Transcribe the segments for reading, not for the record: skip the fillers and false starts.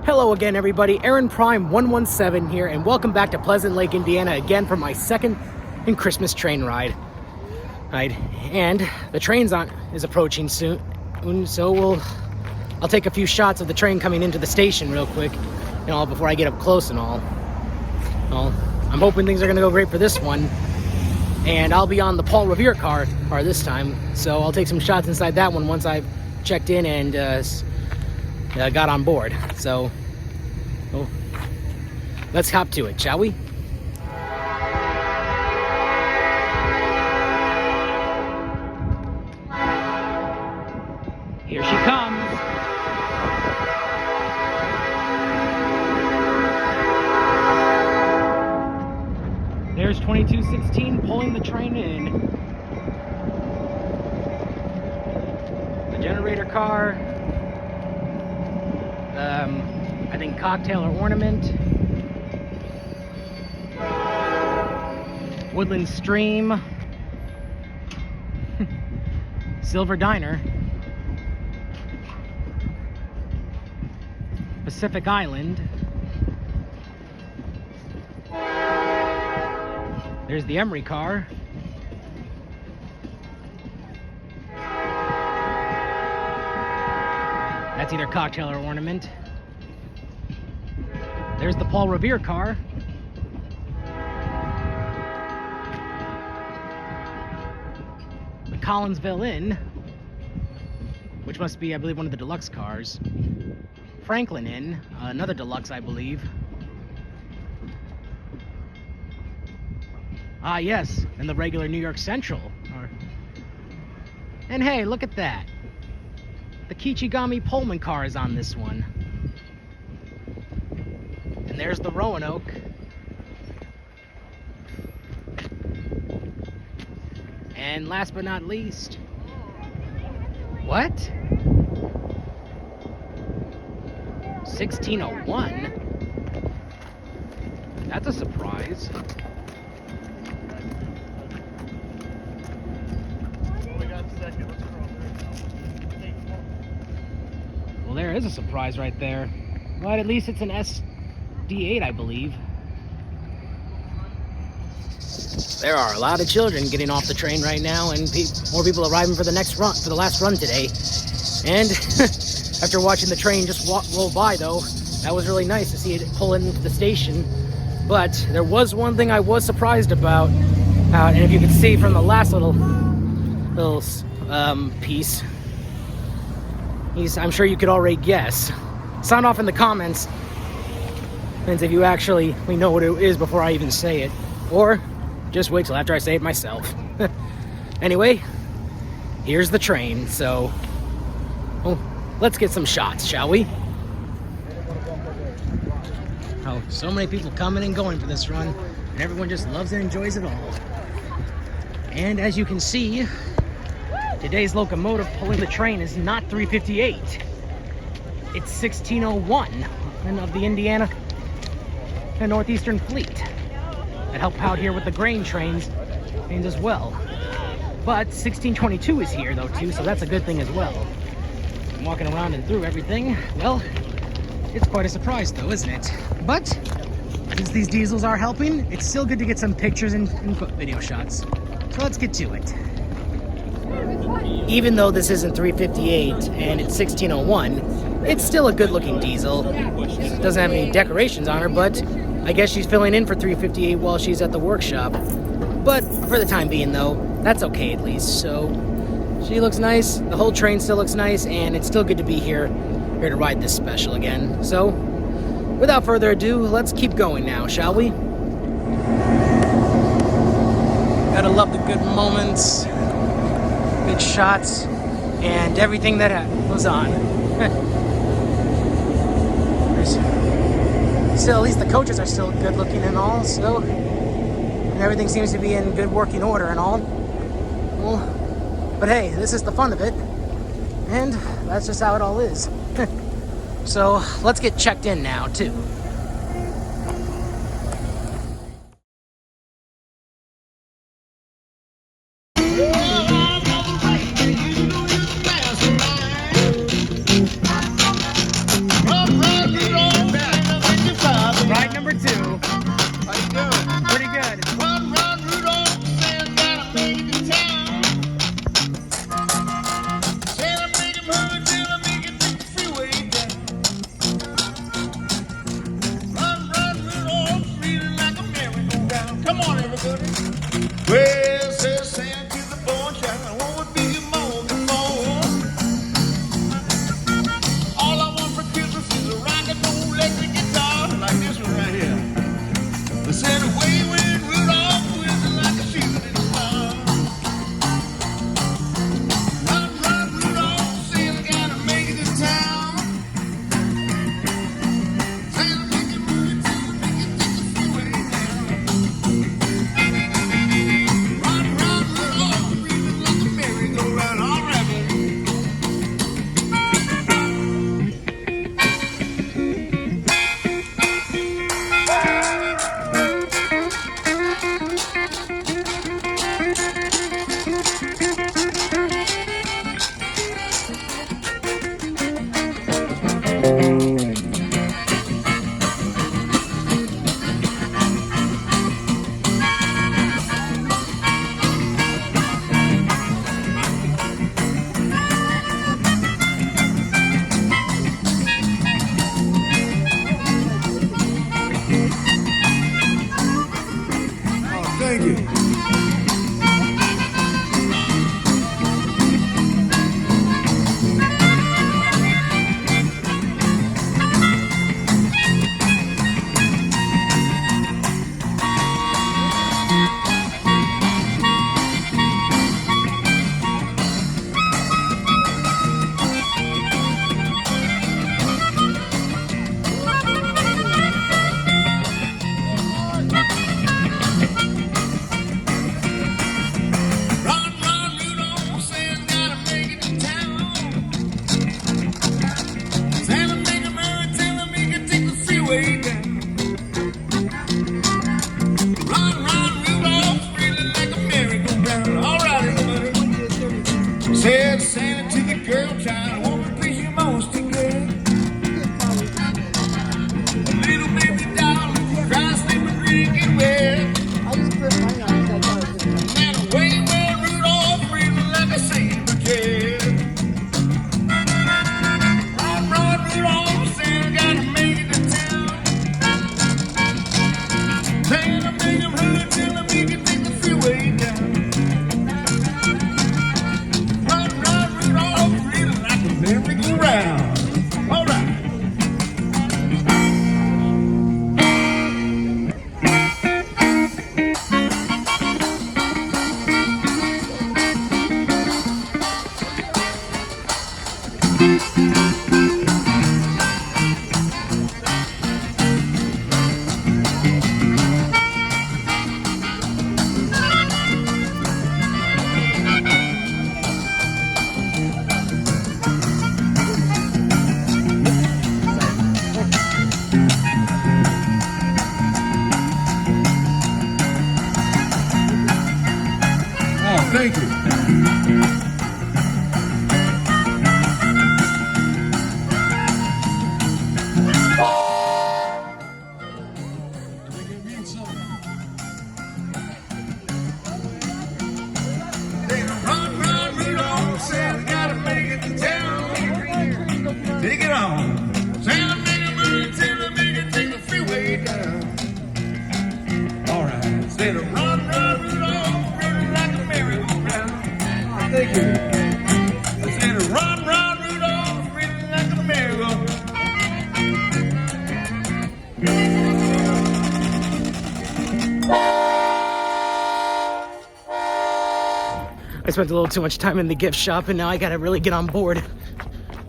Hello again, everybody. Aaron Prime 117 here, and welcome back to Pleasant Lake, Indiana again for my second and Christmas train ride. Right, and the train's is approaching soon, so I'll take a few shots of the train coming into the station real quick, before I get up close and all. Well, I'm hoping things are gonna go great for this one, and I'll be on the Paul Revere car this time, so I'll take some shots inside that one once I've checked in and got on board. So let's hop to it, shall we? Here she comes. There's 2216 pulling the train in. The generator car. I think cocktail or ornament. Woodland Stream. Silver Diner. Pacific Island. There's the Emery car. That's either cocktail or ornament. There's the Paul Revere car. The Collinsville Inn, which must be, I believe, one of the deluxe cars. Franklin Inn, another deluxe, I believe. Ah, yes, and the regular New York Central. And hey, look at that. The Kichigami Pullman car is on this one. And there's the Roanoke. And last but not least, what? 1601? That's a surprise. Well, there is a surprise right there. But at least it's an SD8, I believe. There are a lot of children getting off the train right now, and more people arriving for the last run today. And after watching the train just roll by, though, that was really nice to see it pull into the station. But there was one thing I was surprised about, and if you can see from the last little piece, I'm sure you could already guess. Sound off in the comments, and if you actually know what it is before I even say it, or just wait till after I say it myself. Anyway, here's the train, so let's get some shots, shall we? Oh, so many people coming and going for this run, and everyone just loves and enjoys it all. And as you can see, today's locomotive pulling the train is not 358. It's 1601 of the Indiana and Northeastern Fleet that help out here with the grain trains as well. But 1622 is here though too, so that's a good thing as well. I'm walking around and through everything. Well, it's quite a surprise though, isn't it? But since these diesels are helping, it's still good to get some pictures and video shots. So let's get to it. Even though this isn't 358 and it's 1601, it's still a good looking diesel. It doesn't have any decorations on her, but I guess she's filling in for 358 while she's at the workshop. But for the time being though, that's okay at least. So she looks nice, the whole train still looks nice, and it's still good to be here to ride this special again. So without further ado, let's keep going now, shall we? Gotta love the good moments, good shots, and everything that was on. Still, at least the coaches are still good looking and all, so, and everything seems to be in good working order and all. Well, but hey, this is the fun of it, and that's just how it all is. So let's get checked in now too. said Santa to the girl child, what would please you most to get? A little baby doll, dry sleep and drink it wet. I just put mine on because I thought it was going to And away went Rudolph, reading like a saber cat. Run, run, Rudolph, Santa gotta make it to town. Santa make him hurry, tell him he can take the freeway down. Run, run, Rudolph, reading like a merry-go-round. All right. Oh, thank you. Run, run, Rudolph, Santa gotta make it to town. Take it on. Santa make a move, Santa make it take the freeway down. All right. Santa run, run, Rudolph, running like a merry-go-round. Oh, thank you. Santa run, run, Rudolph, running like a merry-go-round. I spent a little too much time in the gift shop, and now I gotta really get on board.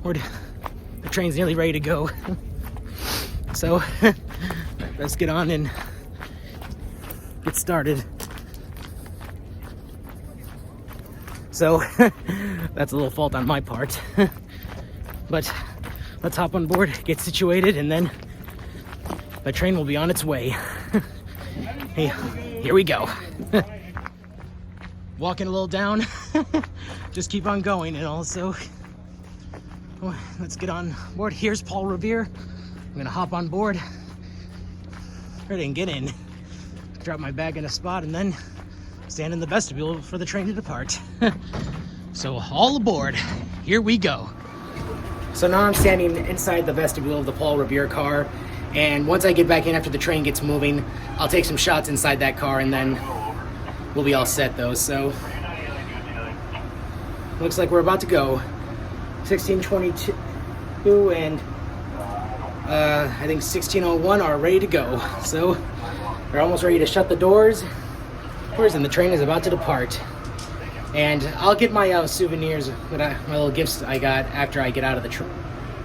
The train's nearly ready to go. So let's get on and get started. So that's a little fault on my part. But let's hop on board, get situated, and then the train will be on its way. Hey, here we go. Walking a little down, just keep on going, and also, let's get on board. Here's Paul Revere. I'm gonna hop on board, ready and get in, drop my bag in a spot, and then stand in the vestibule for the train to depart. So all aboard, here we go. So now I'm standing inside the vestibule of the Paul Revere car, and once I get back in after the train gets moving, I'll take some shots inside that car, and then we'll be all set though. So looks like we're about to go. 1622 and I think 1601 are ready to go. So they're almost ready to shut the doors. And the train is about to depart. And I'll get my souvenirs, my little gifts I got after I get out of the train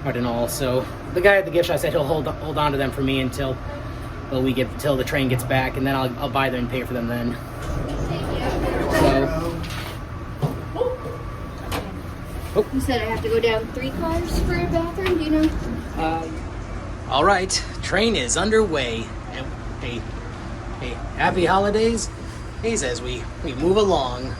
and all. So the guy at the gift shop said he'll hold on to them for me until the train gets back, and then I'll buy them and pay for them then. So, You said I have to go down 3 cars for a bathroom, do you know? all right, train is underway. Hey, happy holidays as we move along.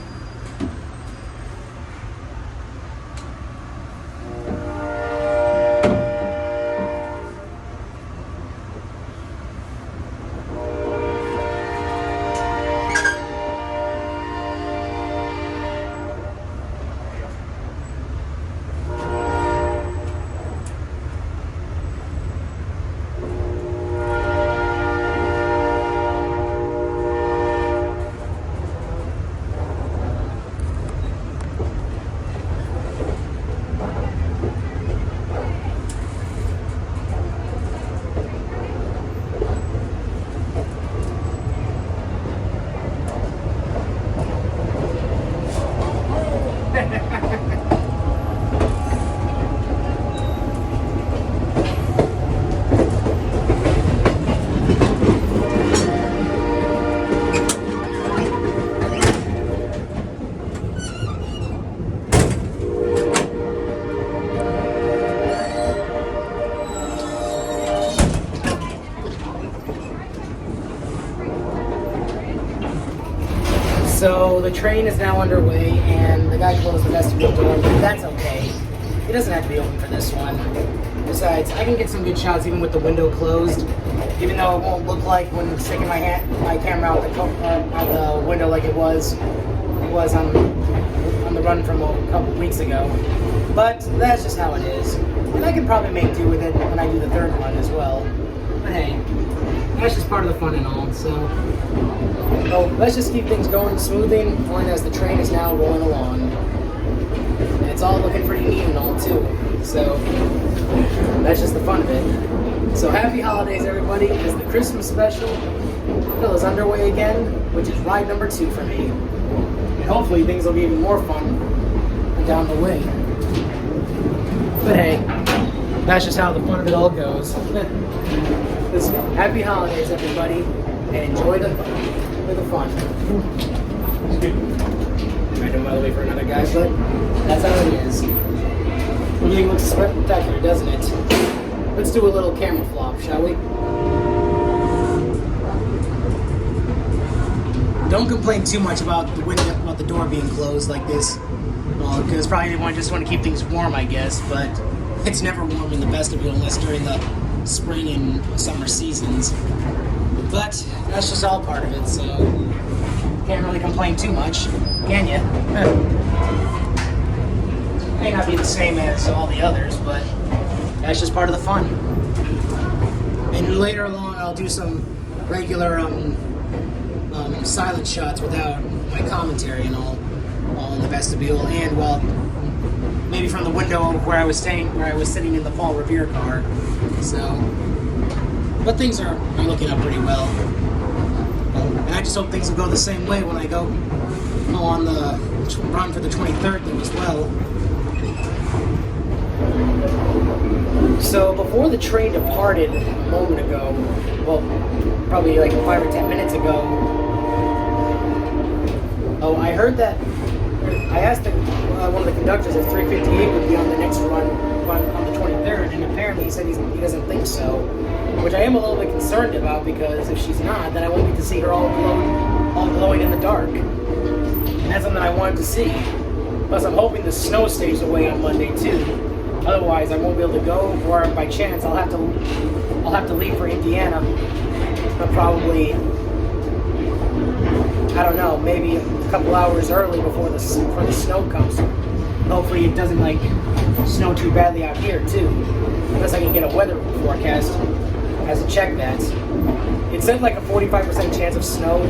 So the train is now underway, and the guy closed the vestibule door, but that's okay. He doesn't have to be open for this one. Besides, I can get some good shots even with the window closed, even though it won't look like when sticking my camera out the window like it was on the run from a couple weeks ago. But that's just how it is. And I can probably make do with it when I do the third one as well. But hey, that's just part of the fun and all. So let's just keep things going smoothing, going as the train is now rolling along. And it's all looking pretty neat and all too. So that's just the fun of it. So happy holidays, everybody, as the Christmas special is underway again, which is ride number 2 for me. And hopefully things will be even more fun down the way. But hey, that's just how the fun of it all goes. Happy holidays, everybody, and enjoy the fun. I don't want to wait for another guy, but that's how it is. Everything looks spectacular, doesn't it? Let's do a little camera flop, shall we? Don't complain too much about the door being closed like this. Because probably just want to keep things warm, I guess, but it's never warm in the vestibule unless during the spring and summer seasons. But that's just all part of it, so can't really complain too much, can you? May not be the same as all the others, but that's just part of the fun. And later along, I'll do some regular silent shots without my commentary and all in the vestibule, and well, maybe from the window where I was sitting in the Paul Revere car. So, but things are looking up pretty well, and I just hope things will go the same way when I go on the run for the 23rd as well. So before the train departed a moment ago, well, probably like 5 or 10 minutes ago, I heard that. I asked one of the conductors if 358 would be on the next run on the 23rd, and apparently he said he doesn't think so, which I am a little bit concerned about, because if she's not, then I won't get to see her all glowing in the dark. And that's something I wanted to see. Plus, I'm hoping the snow stays away on Monday too. Otherwise, I won't be able to go, or by chance, I'll have to leave for Indiana, but probably, I don't know, maybe a couple hours early before the snow comes. Hopefully it doesn't snow too badly out here too, unless I can get a weather forecast as to check that. It said like a 45% chance of snow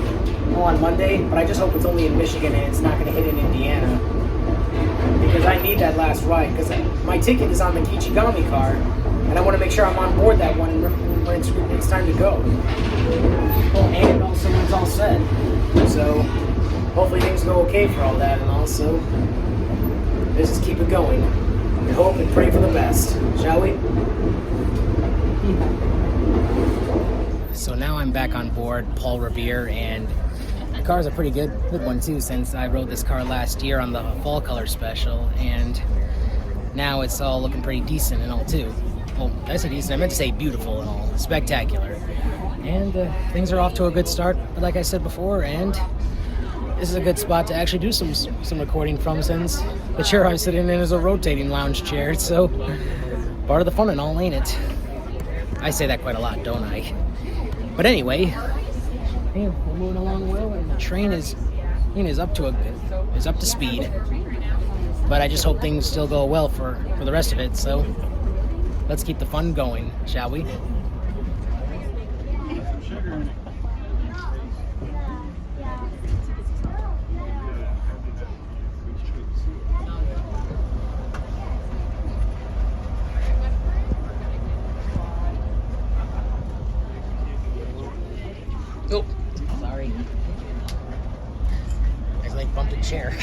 on Monday, but I just hope it's only in Michigan and it's not going to hit in Indiana, because I need that last ride, because my ticket is on the Kichigami car, and I want to make sure I'm on board that one when it's time to go. Well, and also when it's all set. So hopefully things go okay for all that, and also let's just keep it going and hope and pray for the best, shall we? So now I'm back on board Paul Revere, and the car's a pretty good one too, since I rode this car last year on the fall color special, and now it's all looking pretty decent and all too. Well, I say decent, I meant to say beautiful and all, spectacular. And things are off to a good start, like I said before, and this is a good spot to actually do some recording from, since the chair I'm sitting in is a rotating lounge chair, so part of the fun and all, ain't it? I say that quite a lot, don't I? But anyway, yeah, we're moving along well, and the train is up to speed. But I just hope things still go well for the rest of it, so let's keep the fun going, shall we? Oh, sorry. I bumped a chair.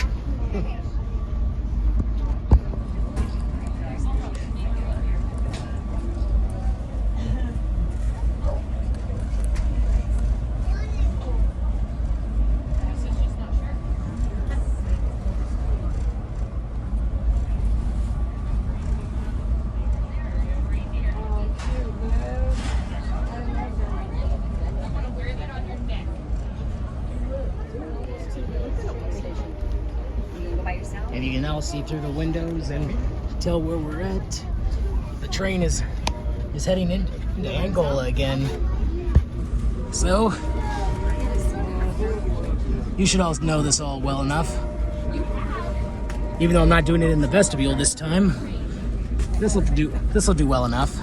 all see through the windows and tell where we're at. The train is heading into Angola again. So, you should all know this all well enough. Even though I'm not doing it in the vestibule this time, this will do well enough.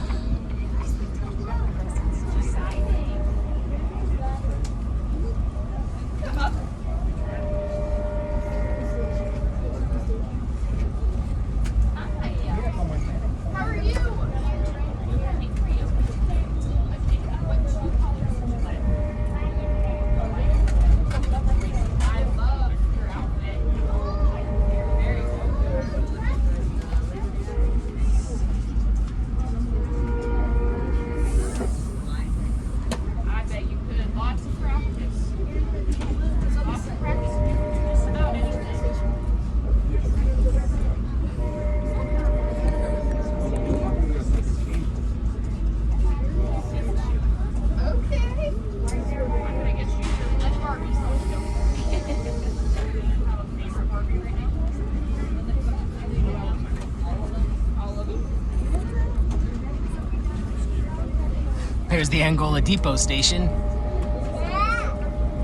There's the Angola Depot station.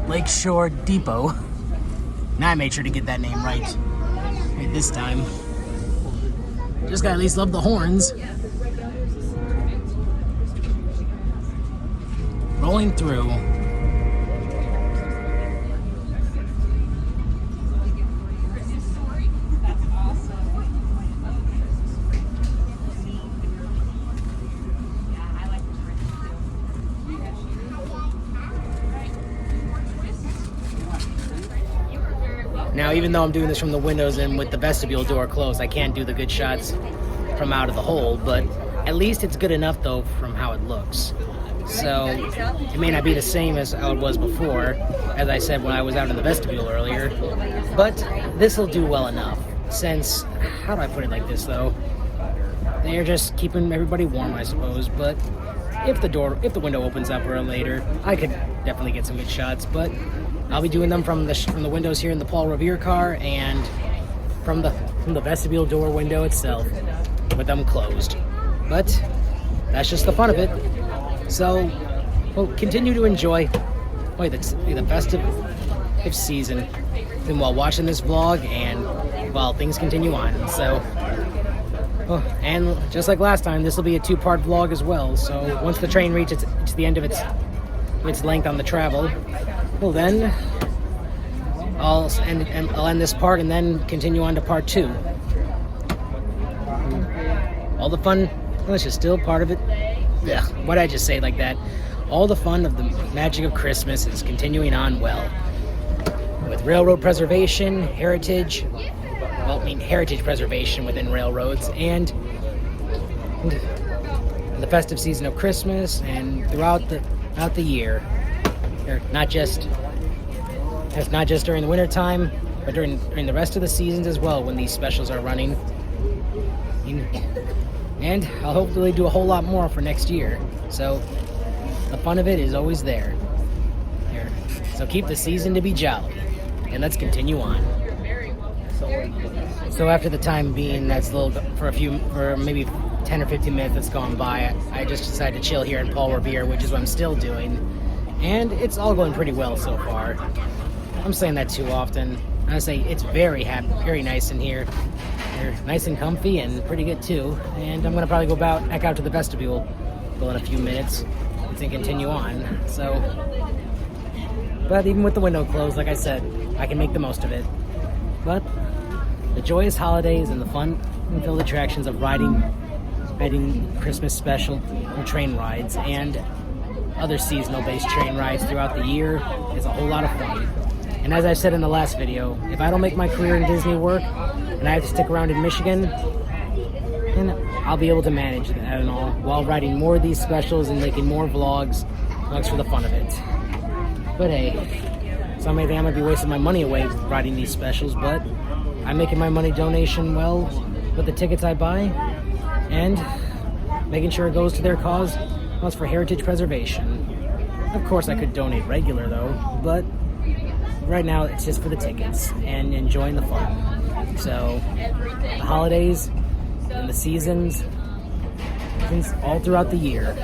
Lakeshore Depot. Now I made sure to get that name right this time. Just gotta at least love the horns. Rolling through. Now, even though I'm doing this from the windows and with the vestibule door closed, I can't do the good shots from out of the hole, but at least it's good enough, though, from how it looks. So, it may not be the same as how it was before, as I said when I was out in the vestibule earlier, but this will do well enough, since, how do I put it like this, though? They're just keeping everybody warm, I suppose, but if the window opens up or later, I could definitely get some good shots, but I'll be doing them from the windows here in the Paul Revere car and from the vestibule door window itself with them closed. But that's just the fun of it. So we'll continue to enjoy the festive season then while watching this vlog and while things continue on. So, and just like last time, this will be a two-part vlog as well. So once the train reaches the end of its length on the travel, well then I'll end this part and then continue on to part 2. All the fun, which is still part of it. Ugh, why did I just say it like that? All the fun of the magic of Christmas is continuing on well. With railroad preservation, heritage preservation within railroads, and the festive season of Christmas and throughout the year. Not just during the winter time, but during the rest of the seasons as well when these specials are running. And I'll hopefully do a whole lot more for next year. So the fun of it is always there. Here. So keep the season to be jolly. And let's continue on. So after the time being for maybe 10 or 15 minutes that's gone by, I just decided to chill here in Paul Revere, which is what I'm still doing. And it's all going pretty well so far. I'm saying that too often. I say it's very nice in here. They're nice and comfy and pretty good too. And I'm gonna probably go back out to the vestibule in a few minutes and then continue on. So, but even with the window closed, like I said, I can make the most of it. But the joyous holidays and the fun and filled attractions of riding Christmas special train rides and other seasonal-based train rides throughout the year is a whole lot of fun. And as I said in the last video, if I don't make my career in Disney work and I have to stick around in Michigan, then I'll be able to manage that and all while writing more of these specials and making more vlogs for the fun of it. But hey, some may think I'm going to be wasting my money away writing these specials, but I'm making my money donation well with the tickets I buy and making sure it goes to their cause. Well, it's for heritage preservation. Of course, I could donate regular though, but right now it's just for the tickets and enjoying the fun. So the holidays and the seasons all throughout the year,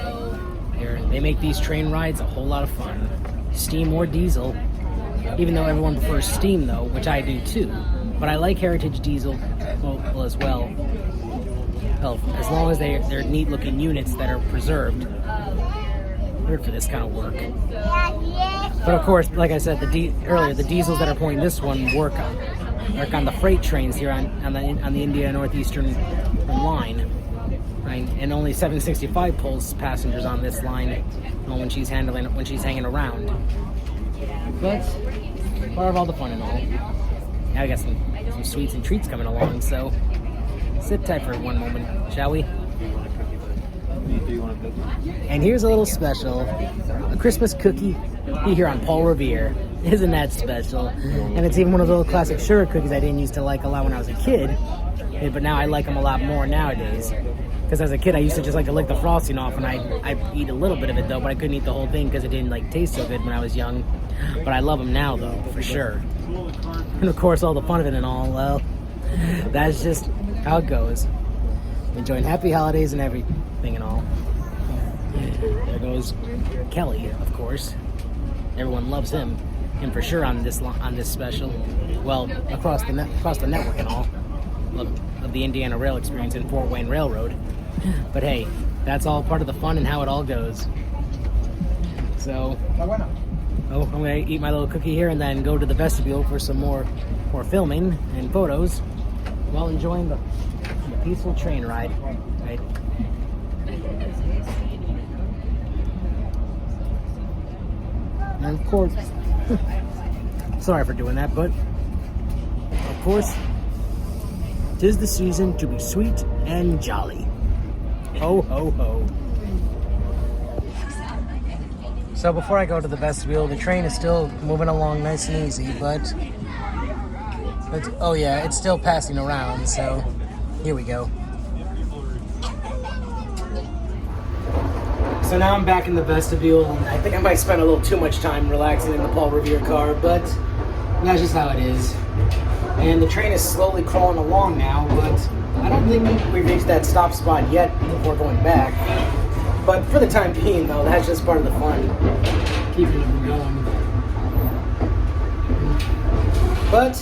they make these train rides a whole lot of fun. Steam or diesel, even though everyone prefers steam though, which I do too. But I like Heritage diesel as well. Well, as long as they're neat looking units that are preserved. Good for this kind of work. But of course, like I said earlier, the diesels that are pulling this one work on the freight trains here on the Indiana Northeastern line. Right? And only 765 pulls passengers on this line when she's hanging around. But part of all the fun and all. Now we got some sweets and treats coming along, so sit tight for one moment, shall we? And here's a little special, a Christmas cookie here on Paul Revere. Isn't that special? And it's even one of those little classic sugar cookies I didn't used to like a lot when I was a kid, but now I like them a lot more nowadays. Because as a kid, I used to just like to lick the frosting off, and I'd eat a little bit of it though, but I couldn't eat the whole thing because it didn't like taste so good when I was young. But I love them now though, for sure. And of course, all the fun of it and all, well, that's just how it goes. Enjoying happy holidays and everything and all. There goes Kelly, of course. Everyone loves him for sure on this special. Well, across the network and all of the Indiana Rail experience in Fort Wayne Railroad. But hey, that's all part of the fun and how it all goes. So, I'm gonna eat my little cookie here and then go to the vestibule for some more filming and photos while enjoying the peaceful train ride. Right? And of course, sorry for doing that, but of course, 'tis the season to be sweet and jolly. Ho, ho, ho. So before I go to the vestibule, the train is still moving along nice and easy, but oh yeah, it's still passing around, so here we go. So now I'm back in the vestibule, and I think I might spend a little too much time relaxing in the Paul Revere car, but that's just how it is. And the train is slowly crawling along now, but I don't think we've reached that stop spot yet before going back. But for the time being, though, that's just part of the fun, keeping them going. But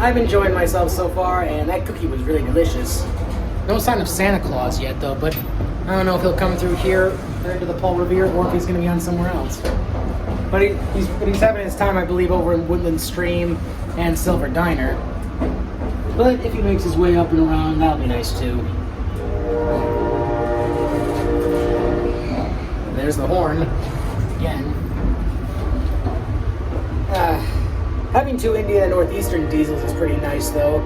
I've enjoyed myself so far, and that cookie was really delicious. No sign of Santa Claus yet, though, but I don't know if he'll come through here to the Paul Revere or if he's going to be on somewhere else. But he's having his time, I believe, over in Woodland Stream and Silver Diner. But if he makes his way up and around, that'll be nice too. There's the horn again. Having two Indiana Northeastern diesels is pretty nice though,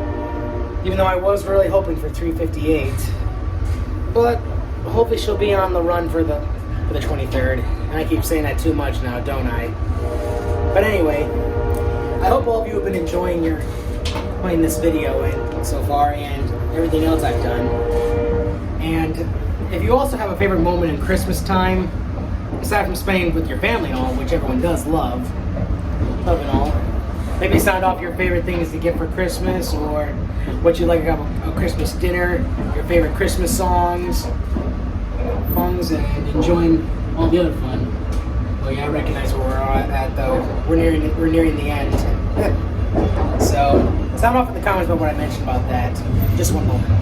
even though I was really hoping for 358. But hopefully she'll be on the run for the 23rd. And I keep saying that too much now, don't I? But anyway, I hope all of you have been enjoying playing this video so far and everything else I've done. And if you also have a favorite moment in Christmas time, aside from spending with your family and all, which everyone does love and all, maybe sound off your favorite things to get for Christmas, or what you like about a Christmas dinner, your favorite Christmas songs, and enjoying all the other fun. Well, yeah, I recognize where we're at though. We're nearing the end. So, sound off in the comments about what I mentioned about that. Just one moment.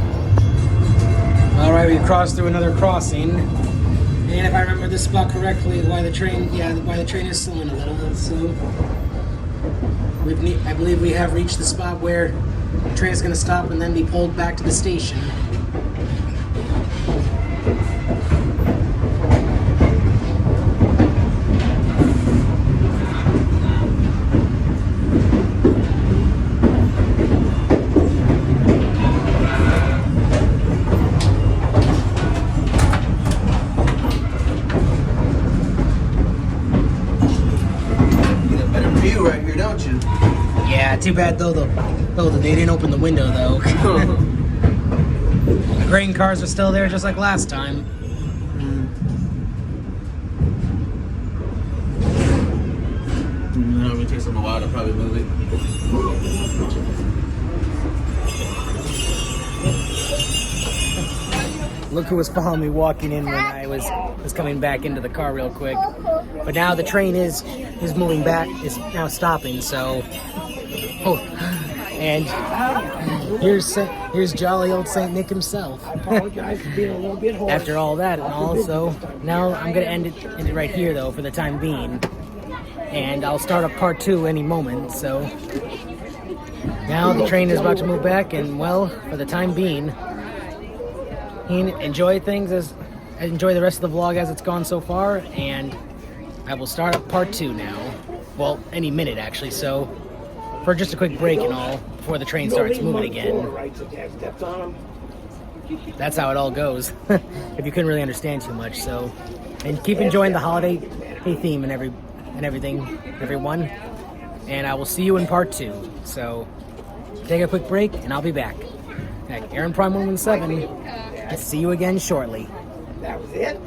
All right, we've crossed through another crossing, and if I remember this spot correctly, why the train is slowing a little. So, I believe we have reached the spot where the train is going to stop and then be pulled back to the station. Too bad though they didn't open the window though. The grain cars are still there just like last time. It takes them a while to probably move it. Look who was following me walking in when I was coming back into the car real quick. But now the train is moving back, is now stopping, so... Oh, and here's jolly old Saint Nick himself. Apologize for being a little bit hoarse. After all that and all, so now I'm gonna end it right here though for the time being. And I'll start up part 2 any moment, so... Now the train is about to move back, and well, for the time being, enjoy the rest of the vlog as it's gone so far, and I will start up part 2 now. Well, any minute actually, so for just a quick break and all before the train starts moving again. That's how it all goes. If you couldn't really understand too much, so and keep enjoying the holiday theme and everything, everyone. And I will see you in part 2. So take a quick break, and I'll be back. Aaron Prime 117. I'll see you again shortly. That was it?